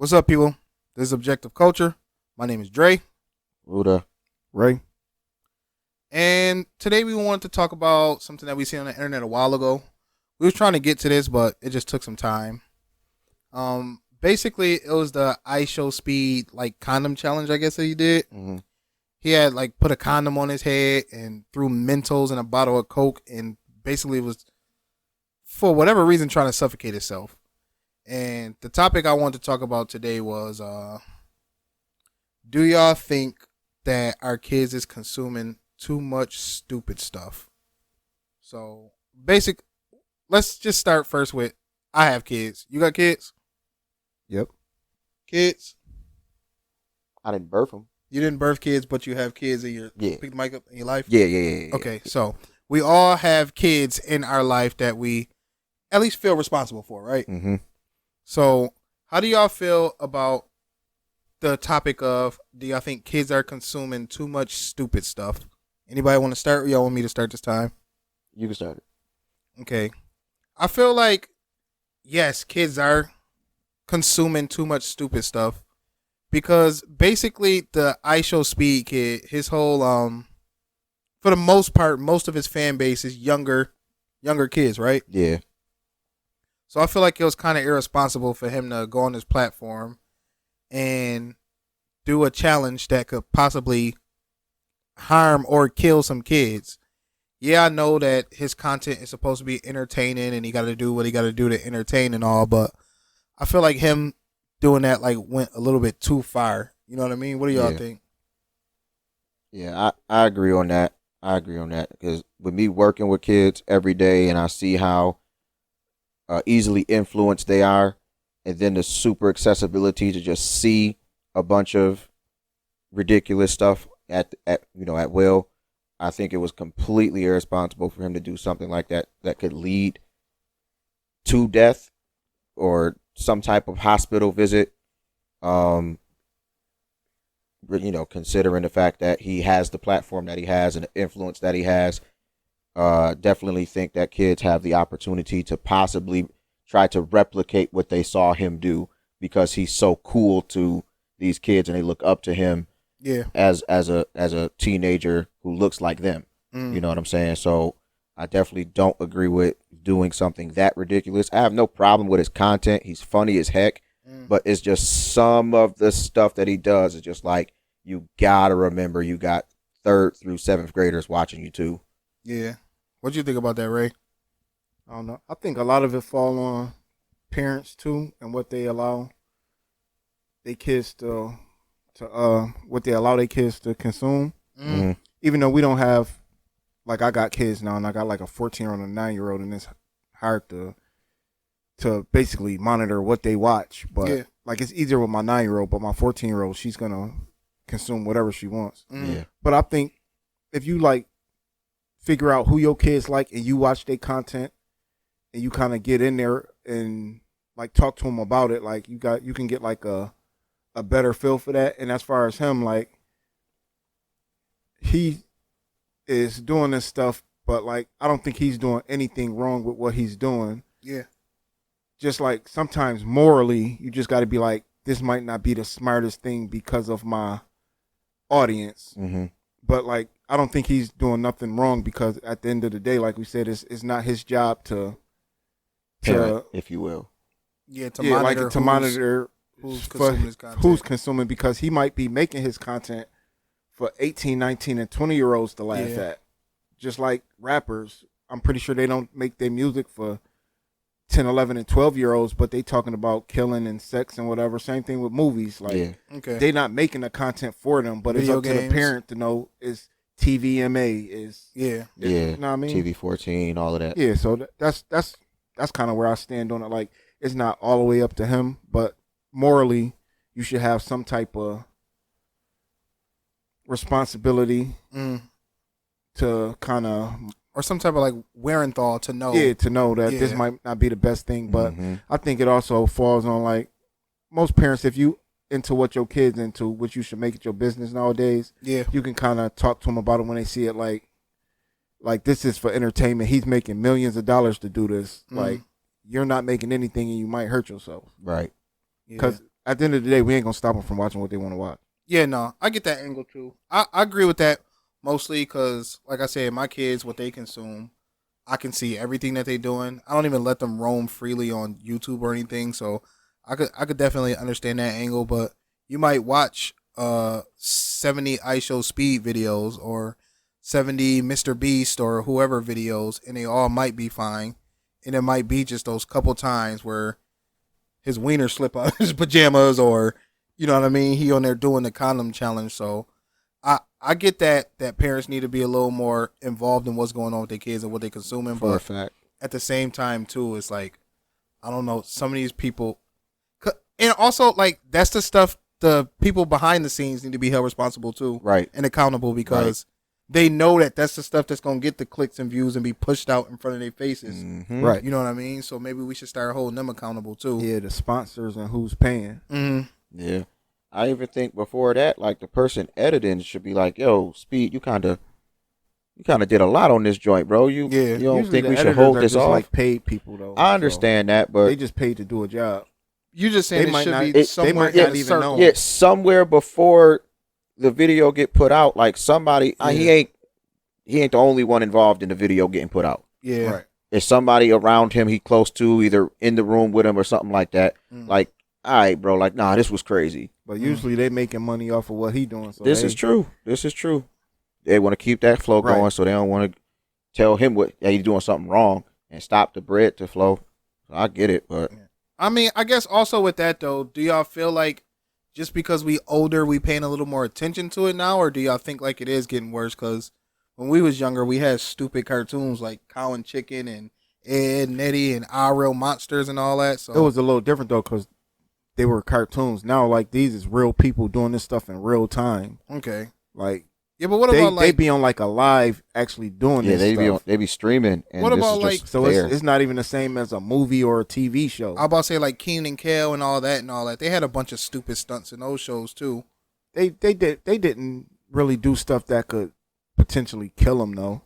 What's up, people? This is Objective Culture. My name is Dre, Ruda. Ray. and today we wanted to talk about something that we seen on the internet a while ago. We was trying to get to this, but it just took some time. Basically, it was the iShow Speed condom challenge. I guess that he did. Mm-hmm. He had put a condom on his head and threw Mentos in a bottle of Coke, and basically was for whatever reason trying to suffocate himself. And the topic I wanted to talk about today was do y'all think that our kids is consuming too much stupid stuff? So let's just start first with I have kids. You got kids? Yep. Kids? I didn't birth him. You didn't birth kids, but you have kids in your Yeah. pick the mic up in your life? Yeah. Okay, so we all have kids in our life that we at least feel responsible for, right? Mm-hmm. So how do y'all feel about the topic of do y'all think kids are consuming too much stupid stuff? Anybody want to start, or y'all want me to start this time? You can start it. Okay. I feel like, yes, kids are consuming too much stupid stuff because basically the iShow Speed kid, his whole, for the most part, most of his fan base is younger kids, right? Yeah. So I feel like it was kind of irresponsible for him to go on this platform and do a challenge that could possibly harm or kill some kids. Yeah, I know that his content is supposed to be entertaining and he got to do what he got to do to entertain and all, but I feel like him doing that went a little bit too far. You know what I mean? What do y'all think? Yeah, I agree on that. Because with me working with kids every day and I see how easily influenced they are, and then the super accessibility to just see a bunch of ridiculous stuff at will. I think it was completely irresponsible for him to do something like that could lead to death or some type of hospital visit. Considering the fact that he has the platform that he has and the influence that he has, definitely think that kids have the opportunity to possibly try to replicate what they saw him do because he's so cool to these kids and they look up to him. Yeah. As a teenager who looks like them. You know what I'm saying? So I definitely don't agree with doing something that ridiculous. I have no problem with his content. He's funny as heck, but it's just some of the stuff that he does is just like, you gotta remember you got 3rd through 7th graders watching you too. Yeah. What do you think about that, Ray? I don't know. I think a lot of it fall on parents too and what they allow their kids to what they allow their kids to consume. Mm-hmm. Even though we don't have, I got kids now and I got a 14-year-old and a 9-year-old, and it's hard to basically monitor what they watch. But Yeah. it's easier with my 9-year-old, but my 14-year-old, she's gonna consume whatever she wants. Yeah. But I think if you figure out who your kids like and you watch their content and you kind of get in there and talk to them about it, you can get a better feel for that. And as far as him, he is doing this stuff, but I don't think he's doing anything wrong with what he's doing. Yeah. Just sometimes morally, you just got to be this might not be the smartest thing because of my audience. Mm-hmm. But I don't think he's doing nothing wrong because at the end of the day, like we said, it's not his job to Parent, if you will. Yeah, to monitor who's consuming his content. Who's consuming, because he might be making his content for 18, 19, and 20-year-olds to laugh at. Just like rappers, I'm pretty sure they don't make their music for 10, 11, and 12-year-olds, but they talking about killing and sex and whatever. Same thing with movies. Okay. They not making the content for them, but Video it's up games. to the parent to know is TVMA is Yeah. you know what I mean? TV 14, all of that. Yeah, so that's kind of where I stand on it. It's not all the way up to him, but morally, you should have some type of responsibility to kind of, or some type of Werenthal to know. yeah, to know that this Yeah. might not be the best thing. But Mm-hmm. I think it also falls on most parents, if you into what your kids into, which you should make it your business nowadays. Yeah. You can kind of talk to them about it when they see it. Like this is for entertainment. He's making millions of dollars to do this. You're not making anything and you might hurt yourself. Right. Because at the end of the day, we ain't gonna stop them from watching what they want to watch. Yeah, no, I get that angle too. I agree with that mostly because, like I said, my kids, what they consume, I can see everything that they're doing. I don't even let them roam freely on YouTube or anything, so I could definitely understand that angle. But you might watch 70 ISO Speed videos or 70 Mr. Beast or whoever videos, and they all might be fine, and it might be just those couple times where his wiener slip out of his pajamas, or you know what I mean, he on there doing the condom challenge. So I get that parents need to be a little more involved in what's going on with their kids and what they're consuming. For a but fact. at the same time too, it's like, I don't know, some of these people, and also like that's the stuff the people behind the scenes need to be held responsible too, Right. and accountable, because they know that that's the stuff that's gonna get the clicks and views and be pushed out in front of their faces. Mm-hmm. Right. You know what I mean? So maybe we should start holding them accountable too. Yeah, the sponsors and who's paying. Mm-hmm. Yeah. I even think before that, like the person editing should be like, "Yo, Speed, you kind of did a lot on this joint, bro. You don't Usually think the we should editors hold are this just off?" like paid people though. I understand that, but they just paid to do a job. You just saying They it might should not- be they somewhere might in not a even circle. know. yeah, somewhere before the video get put out, like somebody, he ain't the only one involved in the video getting put out. Yeah. Right. It's somebody around him he close to, either in the room with him or something like that. Mm. Like, all right, bro, like, nah, this was crazy. But usually they making money off of what he doing. So This is true. This is true. They want to keep that flow Right. going, so they don't want to tell him what he's doing something wrong and stop the bread to flow. So I get it, but I mean, I guess also with that though, do y'all feel like just because we older, we paying a little more attention to it now, or do y'all think like it is getting worse? Because when we was younger, we had stupid cartoons like Cow and Chicken and Ed and Eddie and Our Real Monsters and all that. So It was a little different though because they were cartoons. Now like these is real people doing this stuff in real time. okay. Like Yeah, but what they about like be on like a live actually doing yeah, this stuff. they be streaming, and What this about, is like- just So fair. it's not even the same as a movie or a TV show. I about to say like Keenan and Kel and all that and all that. They had a bunch of stupid stunts in those shows too. They didn't really do stuff that could potentially kill them though.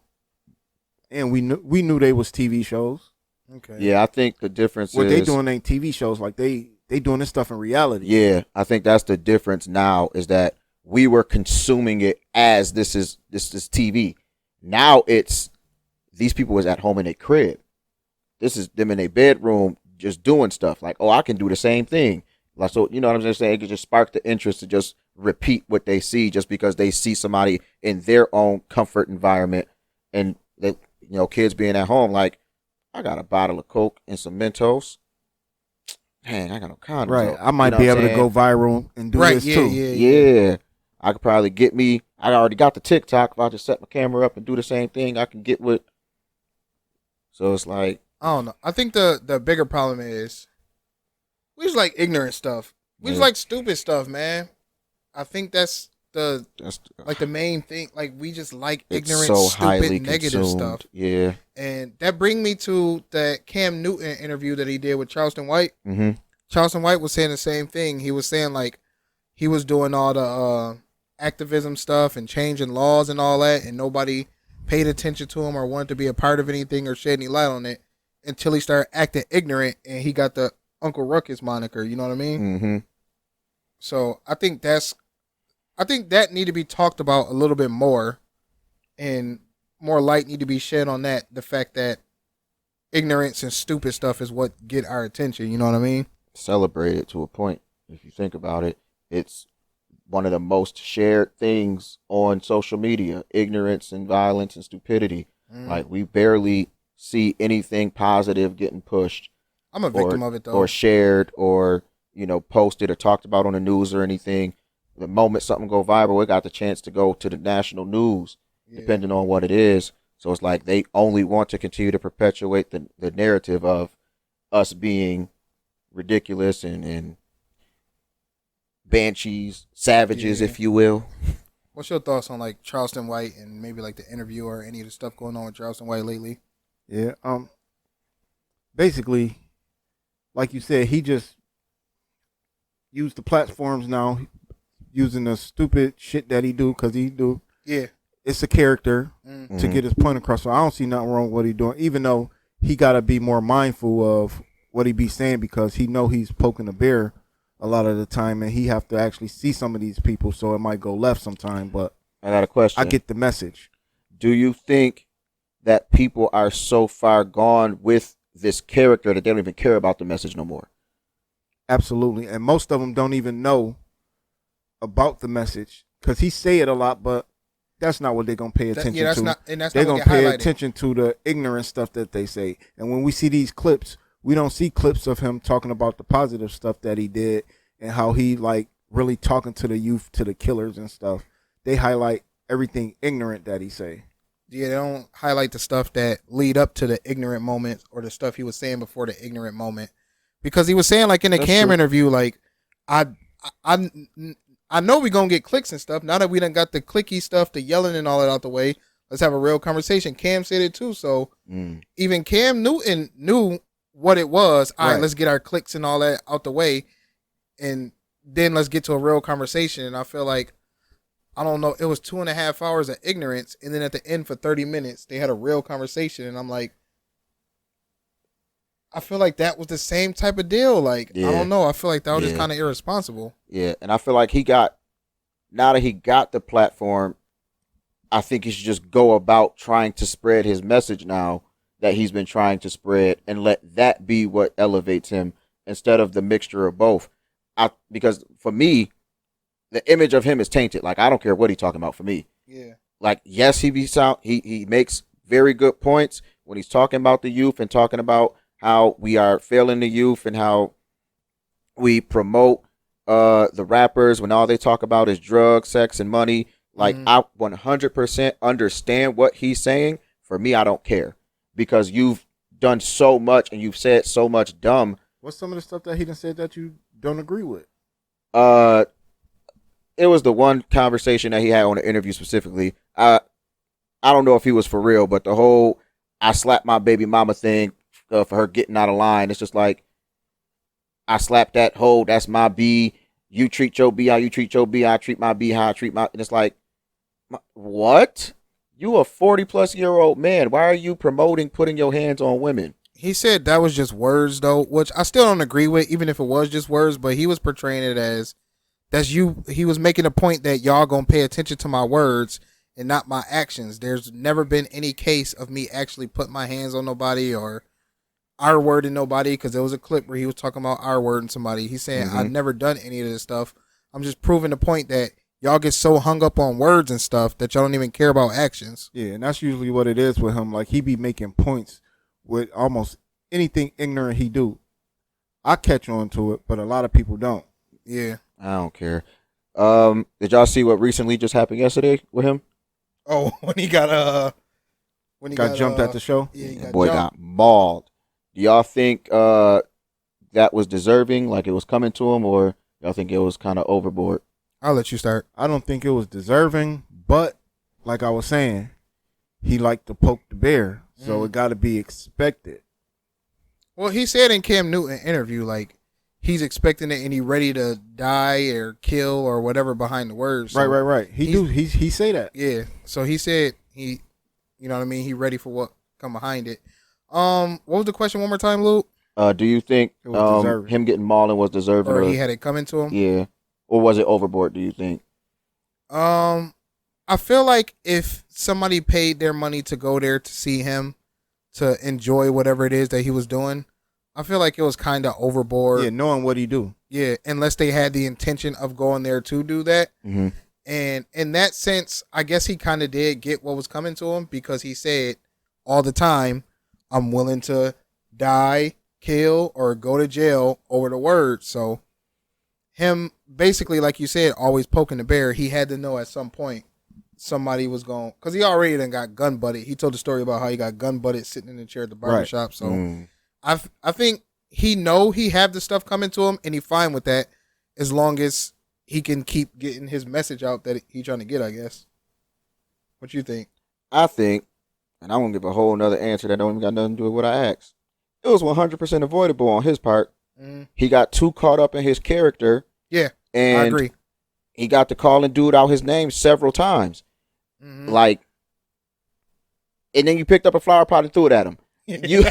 And we knew they was TV shows. Okay. Yeah, I think the difference What is they doing ain't TV shows. Like they doing this stuff in reality. Yeah, I think that's the difference now, is that we were consuming it as this is TV. Now it's these people was at home in their crib. This is them in their bedroom just doing stuff. Like, oh, I can do the same thing. Like, so you know what I'm just saying? It could just spark the interest to just repeat what they see just because they see somebody in their own comfort environment, and they, kids being at home like, I got a bottle of Coke and some Mentos. Dang, I got no condoms. Right. though. I might You know be what able I'm to go viral and do Right. this Yeah. too. Yeah. I could probably get me. I already got the TikTok. If I just set my camera up and do the same thing, I can get with. So it's like, I don't know. I think the bigger problem is we just like ignorant stuff. We just Yeah. like stupid stuff, man. I think that's the that's like the main thing. Like we just like it's ignorant, so stupid, highly negative consumed. stuff. Yeah. And that bring me to that Cam Newton interview that he did with Charleston White. Mm-hmm. Charleston White was saying the same thing. He was saying like he was doing all the activism stuff and changing laws and all that, and nobody paid attention to him or wanted to be a part of anything or shed any light on it until he started acting ignorant and he got the Uncle Ruckus moniker. You know what I mean? Mm-hmm. So I think that need to be talked about a little bit more, and more light need to be shed on that. The fact that ignorance and stupid stuff is what get our attention. You know what I mean? Celebrated to a point. If you think about it, it's one of the most shared things on social media: ignorance and violence and stupidity. Like, we barely see anything positive getting pushed. I'm a victim of it though. Or shared, or posted or talked about on the news or anything. The moment something go viral, it got the chance to go to the national news, depending on what it is. So it's like they only want to continue to perpetuate the narrative of us being ridiculous and banshees, savages, if you will. What's your thoughts on like Charleston White and maybe like the interview or any of the stuff going on with Charleston White lately? Yeah. Basically, like you said, he just used the platforms now, using the stupid shit that he do, because he do. Yeah. It's a character Mm. to get his point across. So I don't see nothing wrong with what he doing, even though he got to be more mindful of what he be saying, because he know he's poking the bear a lot of the time, and he have to actually see some of these people, so it might go left sometime. But I got a question. I get the message. Do you think that people are so far gone with this character that they don't even care about the message no more? Absolutely, and most of them don't even know about the message because he say it a lot, but that's not what they're gonna pay attention that's to. not, and that's They're not gonna what get pay highlighted. attention to the ignorant stuff that they say. And when we see these clips, we don't see clips of him talking about the positive stuff that he did and how he like really talking to the youth, to the killers and stuff. They highlight everything ignorant that he say. Yeah, they don't highlight the stuff that lead up to the ignorant moment or the stuff he was saying before the ignorant moment. Because he was saying, like, in the Cam interview, like, I know we gonna get clicks and stuff. Now that we done got the clicky stuff, the yelling and all that out the way, let's have a real conversation. Cam said it too, so even Cam Newton knew what it was. All right, let's get our clicks and all that out the way, and then let's get to a real conversation. And I feel like, I don't know, it was 2.5 hours of ignorance, and then at the end for 30 minutes, they had a real conversation, and I'm like, I feel like that was the same type of deal. Like, I don't know. I feel like that was just kind of irresponsible. Yeah, and I feel like now that he got the platform, I think he should just go about trying to spread his message now that he's been trying to spread and let that be what elevates him instead of the mixture of both. Because for me, the image of him is tainted. Like, I don't care what he's talking about for me. Yeah. Like, yes, he makes very good points when he's talking about the youth and talking about how we are failing the youth and how we promote the rappers when all they talk about is drugs, sex, and money. Like, I 100% understand what he's saying. For me, I don't care because you've done so much and you've said so much dumb. What's some of the stuff that he done said that you don't agree with? It was the one conversation that he had on the interview specifically. I don't know if he was for real, but the whole I slapped my baby mama thing for her getting out of line. It's just like, I slapped that hoe. That's my B. You treat your B how you treat your B. I treat my B how I treat my. And it's like, what? You a 40-plus-year-old man. Why are you promoting putting your hands on women? He said that was just words, though, which I still don't agree with, even if it was just words. But he was portraying it as that's you. He was making a point that y'all gonna pay attention to my words and not my actions. There's never been any case of me actually putting my hands on nobody or our word in nobody, because there was a clip where he was talking about our word and somebody. He's saying, I've never done any of this stuff. I'm just proving the point that y'all get so hung up on words and stuff that y'all don't even care about actions. Yeah, and that's usually what it is with him. Like, he be making points with almost anything ignorant he do. I catch on to it, but a lot of people don't. Yeah. I don't care. Did y'all see what recently just happened yesterday with him? Oh, when he got jumped at the show? Yeah, he got boy jumped. got mauled. Do y'all think that was deserving, like it was coming to him, or y'all think it was kind of overboard? I'll let you start. I don't think it was deserving, but like I was saying, he liked to poke the bear, so it got to be expected. Well, he said in Cam Newton interview, like, he's expecting it and he ready to die or kill or whatever behind the words. So Right. He say that. Yeah. So he said you know what I mean? He ready for what come behind it. What was the question one more time, Luke? Do you think him getting mauled was deserving? Or he had it coming to him? Yeah. Or was it overboard, do you think? I feel like if somebody paid their money to go there to see him, to enjoy whatever it is that he was doing, I feel like it was kind of overboard. Yeah, knowing what he do. Yeah, unless they had the intention of going there to do that. Mm-hmm. And in that sense, I guess he kind of did get what was coming to him, because he said all the time, I'm willing to die, kill, or go to jail over the word. So him basically, like you said, always poking the bear, he had to know at some point somebody was going, because he already done got gun butted. He told the story about how he got gun butted sitting in the chair at the barbershop. Right. So I think he know he have the stuff coming to him, and he fine with that as long as he can keep getting his message out that he trying to get, I guess. What you think? I think, and I'm going to give a whole nother answer that don't even got nothing to do with what I asked. It was 100% avoidable on his part. He got too caught up in his character. Yeah, and I agree. He got to calling dude out his name several times. Like, and then you picked up a flower pot and threw it at him. You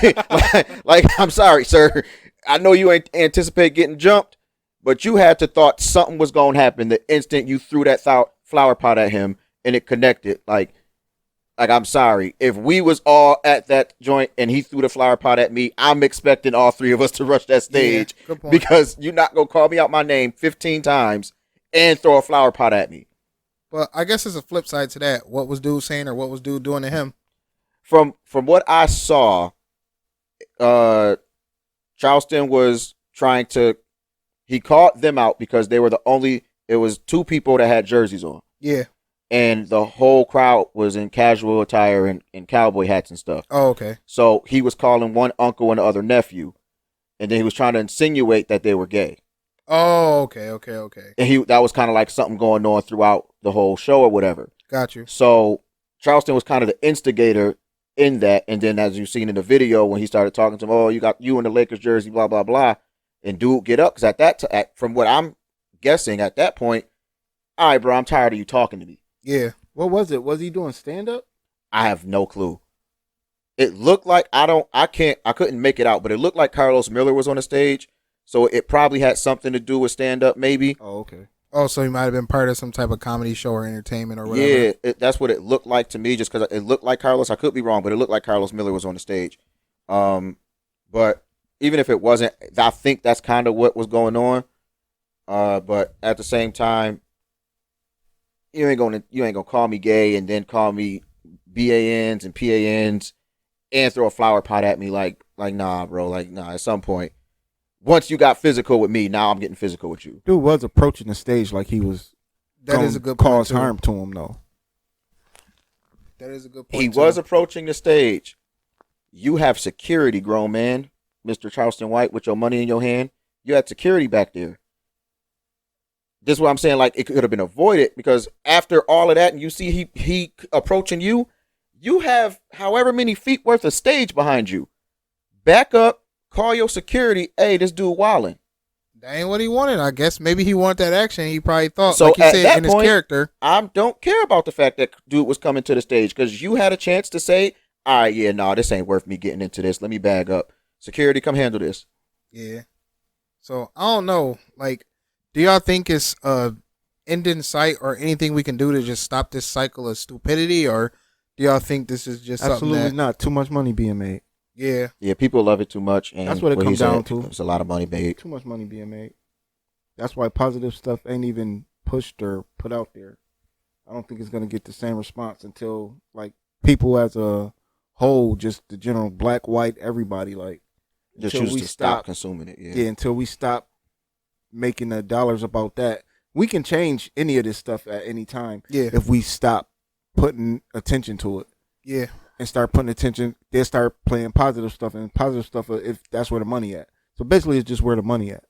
like, I'm sorry, sir. I know you ain't anticipate getting jumped, But you had to thought something was going to happen the instant you threw that flower pot at him and it connected. Like I'm sorry. If we was all at that joint and he threw the flower pot at me, I'm expecting all three of us to rush that stage because you're not going to call me out my name 15 times and throw a flower pot at me. Well, I guess there's a flip side to that. What was dude saying or what was dude doing to him? From what I saw, Charleston was trying to, he called them out because they were it was two people that had jerseys on. Yeah. And the whole crowd was in casual attire and cowboy hats and stuff. Oh, okay. So he was calling one uncle and the other nephew. And then he was trying to insinuate that they were gay. Oh, okay. And that was kind of like something going on throughout the whole show or whatever. Got you. So Charleston was kind of the instigator in that. And then as you've seen in the video when he started talking to him, oh, you got you in the Lakers jersey, blah, blah, blah. And dude get up. Because from what I'm guessing at that point, all right, bro, I'm tired of you talking to me. Yeah. What was it? Was he doing stand-up? I have no clue. It looked like I couldn't make it out, but it looked like Carlos Miller was on the stage. So it probably had something to do with stand-up maybe. Oh, okay. Oh, so he might have been part of some type of comedy show or entertainment or whatever. Yeah, that's what it looked like to me just because it looked like Carlos. I could be wrong, but it looked like Carlos Miller was on the stage. But even if it wasn't, I think that's kind of what was going on. But at the same time, you ain't gonna call me gay and then call me BANs and PANs and throw a flower pot at me like nah, bro, like nah. At some point, once you got physical with me, now I'm getting physical with you. Dude was approaching the stage like he was. That is a good point. Cause harm to him though. That is a good point. He was approaching the stage. You have security, grown man, Mr. Charleston White, with your money in your hand. You had security back there. This is what I'm saying. Like it could have been avoided because after all of that, and you see he approaching you, you have however many feet worth of stage behind you. Back up, call your security. Hey, this dude wilding. That ain't what he wanted. I guess maybe he wanted that action. He probably thought, so like you said, in his point, character. I don't care about the fact that dude was coming to the stage because you had a chance to say, all right, yeah, no, this ain't worth me getting into this. Let me bag up. Security, come handle this. Yeah. So I don't know. Like, do y'all think it's end in sight or anything we can do to just stop this cycle of stupidity, or do y'all think this is just absolutely something not? Too much money being made. Yeah. Yeah, people love it too much. And that's what it comes down to. It's a lot of money made. Too much money being made. That's why positive stuff ain't even pushed or put out there. I don't think it's going to get the same response until, like, people as a whole, just the general black, white, everybody, like, just choose to stop consuming it. Yeah, until we stop making the dollars about that. We can change any of this stuff at any time. Yeah. If we stop putting attention to it. Yeah. And start putting attention, they start playing positive stuff, and positive stuff, if that's where the money at. So basically, it's just where the money at.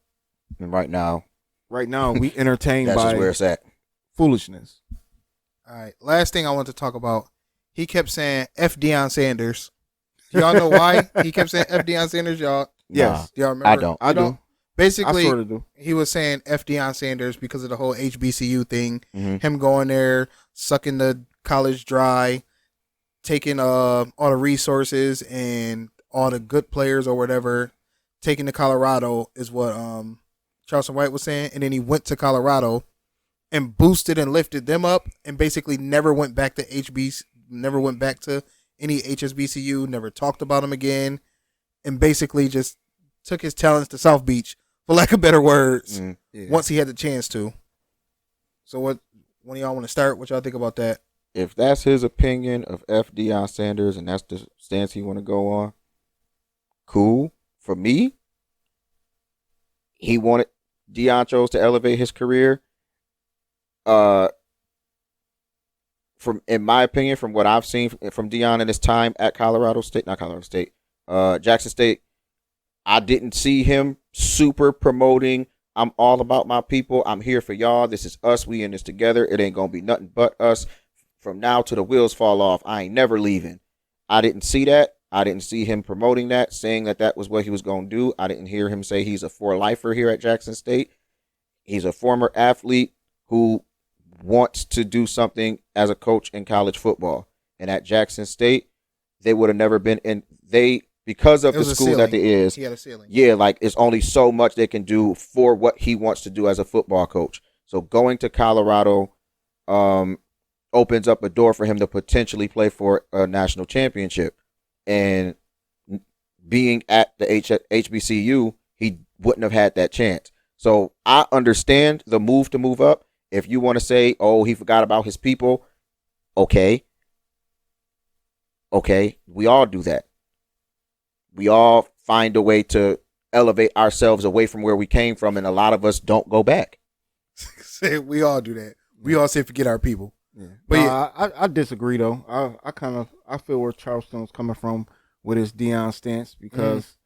And right now, we entertained that's by just where it's at. Foolishness. All right. Last thing I want to talk about. He kept saying F Deion Sanders. Do y'all know why he kept saying F Deion Sanders? Y'all? Yes. Do y'all remember? I do. Basically, I sort of do. He was saying F Deion Sanders because of the whole HBCU thing. Mm-hmm. Him going there, sucking the college dry, taking all the resources and all the good players or whatever, taking to Colorado is what Charleston White was saying. And then he went to Colorado and boosted and lifted them up and basically never went back to never went back to any HSBCU, never talked about them again, and basically just took his talents to South Beach, for lack of better words, once he had the chance to. So when y'all want to start, what y'all think about that? If that's his opinion of F. Deion Sanders and that's the stance he want to go on, cool. For me, he wanted Deion chose to elevate his career. In my opinion, from what I've seen from Deion in his time at Jackson State, I didn't see him super promoting. I'm all about my people. I'm here for y'all. This is us. We in this together. It ain't gonna be nothing but us. From now till the wheels fall off, I ain't never leaving. I didn't see that. I didn't see him promoting that, saying that was what he was going to do. I didn't hear him say he's a for-lifer here at Jackson State. He's a former athlete who wants to do something as a coach in college football. And at Jackson State, they would have never been in. They because of It the was a school that ceiling. it is. He had a ceiling. Yeah, like it's only so much they can do for what he wants to do as a football coach. So going to Colorado opens up a door for him to potentially play for a national championship. And being at the HBCU, he wouldn't have had that chance. So I understand the move to move up. If you want to say, oh, he forgot about his people, okay. Okay, we all do that. We all find a way to elevate ourselves away from where we came from, and a lot of us don't go back. We all do that. We all say forget our people. Yeah. But I disagree though. I feel where Charleston's coming from with his Deion stance because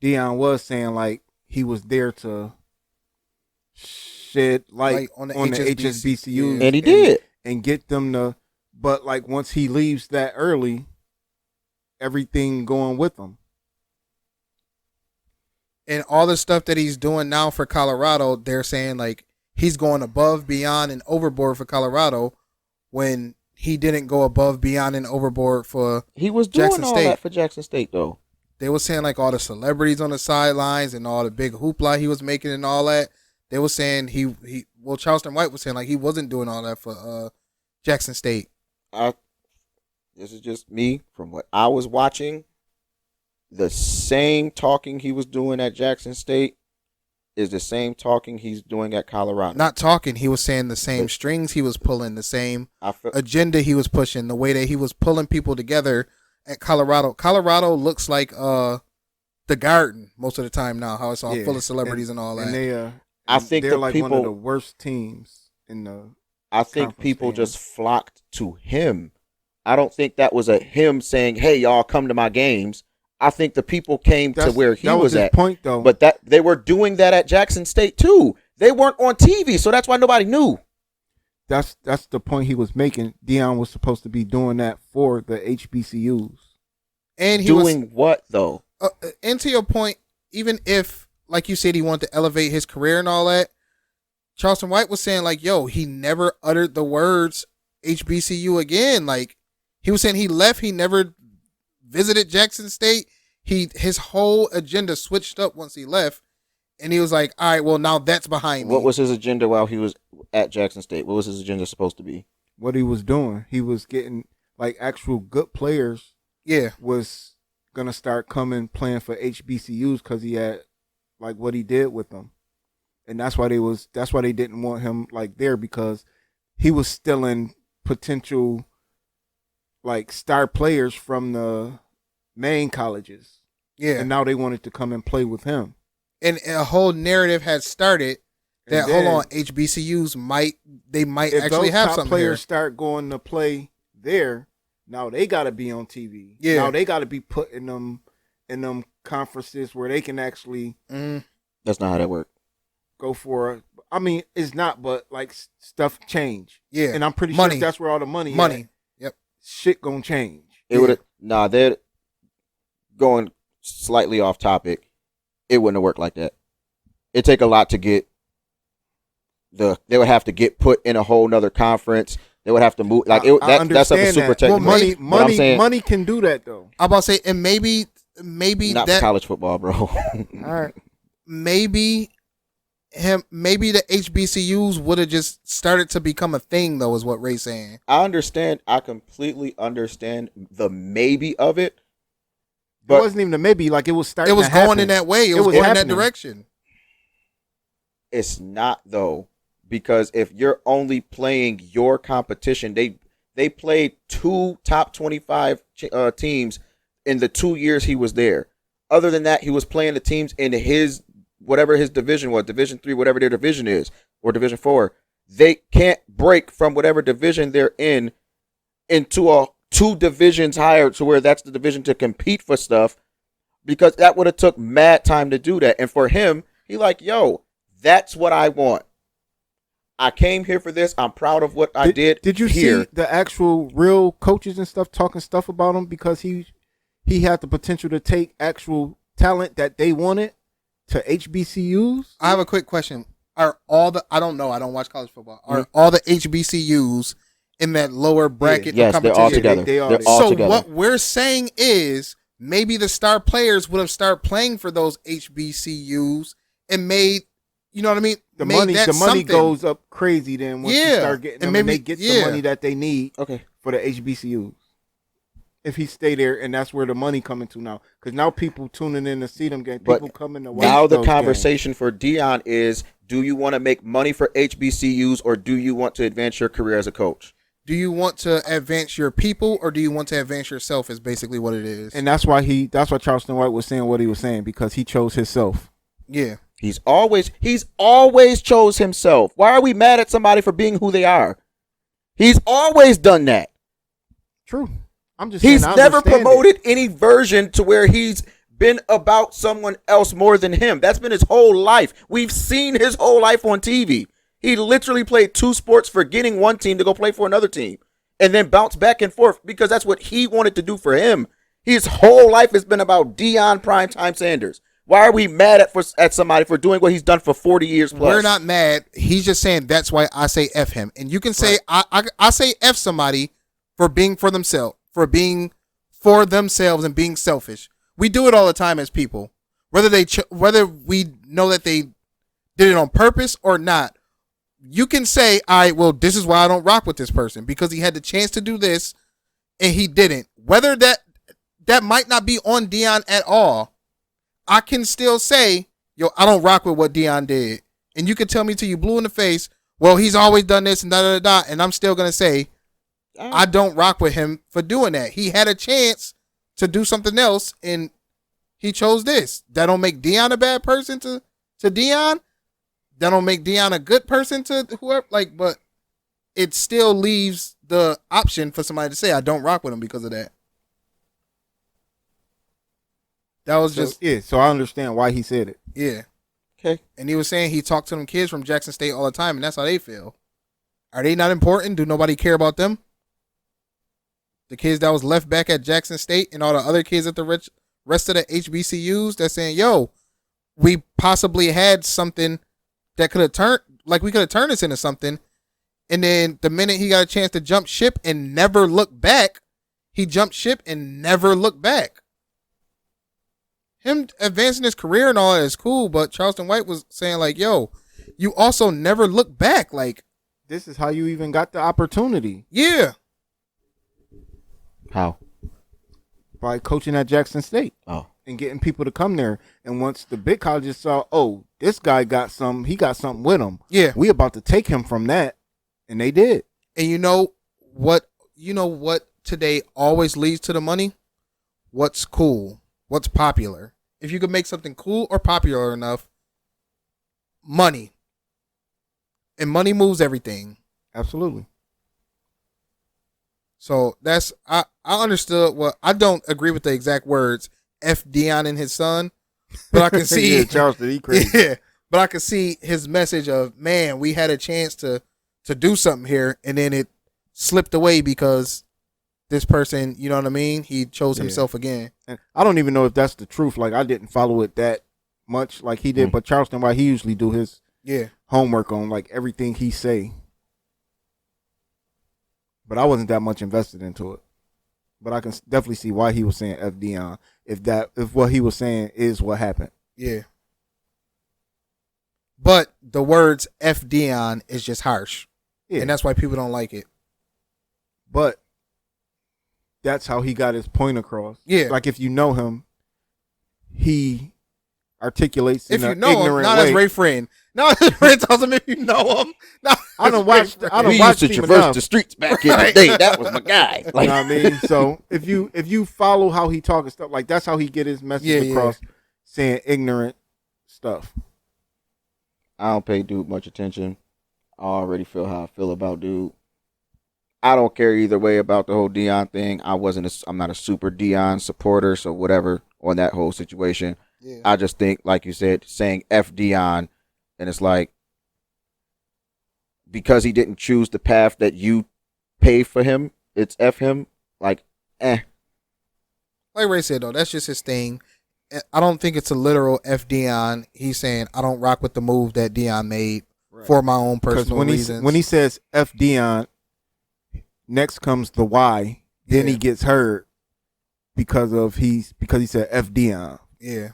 Deion was saying like he was there to shed light on the HSBCUs, and he did, and get them to. But like once he leaves that early, everything going with him. And all the stuff that he's doing now for Colorado, they're saying like he's going above, beyond, and overboard for Colorado when he didn't go above, beyond, and overboard for he was doing Jackson all State. that for Jackson State though. They were saying like all the celebrities on the sidelines and all the big hoopla he was making and all that. They were saying Charleston White was saying like he wasn't doing all that for Jackson State. This is just me from what I was watching. The same talking he was doing at Jackson State is the same talking he's doing at Colorado. Not talking, he was saying the same strings he was pulling, the same agenda he was pushing, the way that he was pulling people together at Colorado. Colorado looks like the Garden most of the time now, how it's all full of celebrities and all that. And I think they're like people, one of the worst teams in the I think people just flocked to him. I don't think that was a him saying, hey, y'all come to my games. I think the people came to where he was his at. Point, though. But that they were doing that at Jackson State too. They weren't on TV, so that's why nobody knew. That's the point he was making. Deion was supposed to be doing that for the HBCUs. And he doing what though? And to your point, even if, like you said, he wanted to elevate his career and all that, Charleston White was saying like, yo, he never uttered the words HBCU again. Like he was saying he left, he never visited Jackson State. His whole agenda switched up once he left, and he was like, all right, well, now that's behind me. What was his agenda while he was at Jackson State? What was his agenda supposed to be? What he was doing. He was getting like actual good players. Yeah. Was going to start coming playing for HBCUs because he had like what he did with them. And that's why they didn't want him like there, because he was stealing potential like star players from the main colleges. Yeah. And now they wanted to come and play with him. And a whole narrative had started that, then, hold on, HBCUs might actually have something. If those top players here. start going to play there, now they got to be on TV. Yeah. Now they got to be put in them conferences where they can actually. That's not how that works. Go for. I mean, it's not, but like stuff change. Yeah. And I'm pretty sure that's where all the money. Yep. Shit gonna change. It would. Nah, they're going slightly off topic. It wouldn't have worked like that. It'd take a lot to get they would have to get put in a whole nother conference. They would have to move that's up a super technical. Well, money can do that though. I'm about to say, and maybe not that, for college football, bro. All right. Maybe the HBCUs would have just started to become a thing though, is what Ray's saying. I understand. I completely understand the maybe of it. But it wasn't even a maybe, like it was starting. It was going in that way. It was going in that direction. It's not though, because if you're only playing your competition, they played 2 top 25 teams in the 2 years he was there. Other than that, he was playing the teams in his whatever his division was, Division 3, whatever their division is, or Division 4. They can't break from whatever division they're in into 2 divisions higher to where that's the division to compete for stuff, because that would have took mad time to do that. And for him, he like, yo, that's what I want. I came here for this. I'm proud of what I did. Did you see the actual real coaches and stuff talking stuff about him because he had the potential to take actual talent that they wanted to HBCUs? I have a quick question. Are all the I don't know, I don't watch college football. Are all the HBCUs in that lower bracket of yes, competition? they're all together. They are. They're all so together. what we're saying is maybe the star players would have started playing for those HBCUs and made, you know what I mean? The made money goes up crazy then once you start getting them and they get the money that they need for the HBCUs. If he stay there, and that's where the money coming to now, because now people tuning in to see them games, people coming to watch. Now the conversation for Deion is: do you want to make money for HBCUs, or do you want to advance your career as a coach? Do you want to advance your people, or do you want to advance yourself? Is basically what it is. And that's why Charleston White was saying what he was saying, because he chose himself. Yeah, he's always chose himself. Why are we mad at somebody for being who they are? He's always done that. True. He's never promoted any version to where he's been about someone else more than him. That's been his whole life. We've seen his whole life on TV. He literally played 2 sports, forgetting one team to go play for another team, and then bounce back and forth because that's what he wanted to do for him. His whole life has been about Deion Primetime Sanders. Why are we mad at somebody for doing what he's done for 40 years plus? We're not mad. He's just saying that's why I say F him. And you can say, I say F somebody for being for themselves. For being for themselves and being selfish. We do it all the time as people. Whether we know that they did it on purpose or not. You can say, all right, well, this is why I don't rock with this person, because he had the chance to do this and he didn't. Whether that might not be on Deion at all, I can still say, yo, I don't rock with what Deion did. And you can tell me till you blue in the face, well, he's always done this and da-da-da-da, and I'm still going to say, I don't rock with him for doing that. He had a chance to do something else, and he chose this. That don't make Deion a bad person to Deion. That don't make Deion a good person to whoever. But it still leaves the option for somebody to say, I don't rock with him because of that. That was so I understand why he said it. Yeah. Okay. And he was saying he talked to them kids from Jackson State all the time, and that's how they feel. Are they not important? Do nobody care about them? The kids that was left back at Jackson State and all the other kids at the rest of the HBCUs that's saying, yo, we possibly had something that could have turned, we could have turned this into something. And then the minute he got a chance to jump ship and never look back, he jumped ship and never looked back. Him advancing his career and all that is cool, but Charleston White was saying, yo, you also never look back. This is how you even got the opportunity. Yeah. How? By coaching at Jackson State. Oh. And getting people to come there. And once the big colleges saw, oh, this guy got something with him. Yeah. We about to take him from that. And they did. And you know what today always leads to the money? What's cool? What's popular? If you could make something cool or popular enough, money. And money moves everything. Absolutely. So that's I understood what I don't agree with the exact words F Deion and his son, but I can see Charleston, he crazy. Yeah, but I can see his message of, man, we had a chance to do something here, and then it slipped away because this person, you know what I mean? He chose himself again. And I don't even know if that's the truth. I didn't follow it that much like he did, but Charleston White, he usually do his homework on everything he say. But I wasn't that much invested into it. But I can definitely see why he was saying F Deion if what he was saying is what happened. Yeah. But the words F Deion is just harsh. Yeah. And that's why people don't like it. But that's how he got his point across. Yeah. If you know him, he articulates if in you an know ignorant him, not way. as Ray Friend. No, his friend tells him if you know him. I don't watch. We used to traverse the streets back in the day. That was my guy. You know what I mean? So if you follow how he talk and stuff, that's how he get his message across, saying ignorant stuff. I don't pay dude much attention. I already feel how I feel about dude. I don't care either way about the whole Deion thing. I'm not a super Deion supporter, so whatever on that whole situation. Yeah. I just think, like you said, saying F Deion, and it's because he didn't choose the path that you pay for him, it's F him. Like Ray said, though, that's just his thing. I don't think it's a literal F Deion. He's saying, I don't rock with the move that Deion made for my own personal reasons. When he says F Deion, next comes the Y, then he gets hurt. because he said F Dion. Yeah.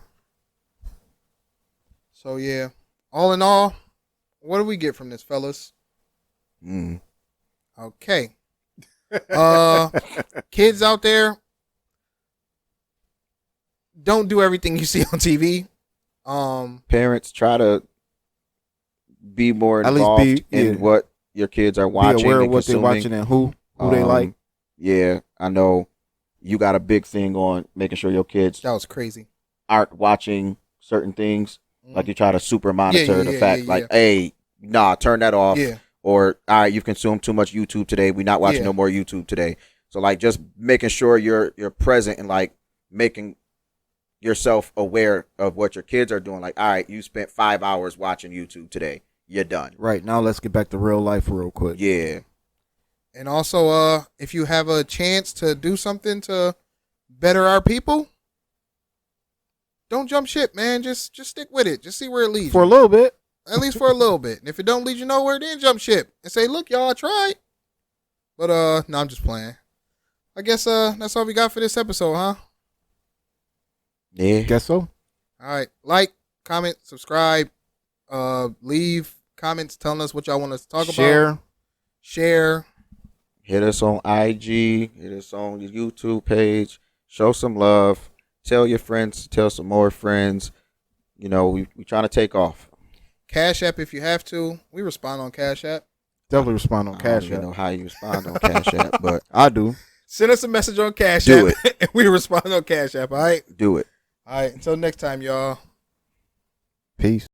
So yeah, all in all, what do we get from this, fellas? Okay. Kids out there, don't do everything you see on TV. Parents, try to be more At least involved in what your kids are watching. Be aware of and what they're consuming. watching and who they like. Yeah, I know you got a big thing on making sure your kids That was crazy. aren't watching certain things. Like you try to super monitor the fact, hey, nah, turn that off. Yeah. Or, all right, you've consumed too much YouTube today. We're not watching no more YouTube today. So, like, just making sure you're present and, like, making yourself aware of what your kids are doing. Like, all right, you spent 5 hours watching YouTube today. You're done. Right, now let's get back to real life real quick. Yeah. And also, if you have a chance to do something to better our people, don't jump ship, man. Just stick with it. Just see where it leads For you. a little bit. At least for a little bit. And if it don't lead you nowhere, then jump ship and say, look, y'all, I tried. But no, I'm just playing. I guess that's all we got for this episode, huh? Yeah. Guess so. All right. Like, comment, subscribe, leave comments telling us what y'all want us to talk about. Share. Hit us on IG. Hit us on the YouTube page. Show some love. Tell your friends. Tell some more friends. You know, we trying to take off. Cash App if you have to. We respond on Cash App. Definitely respond on Cash I App. don't even know how you respond on Cash App, but I do. Send us a message on Cash Do App. And we respond on Cash App, all right? do it. All right. Until next time, y'all. Peace.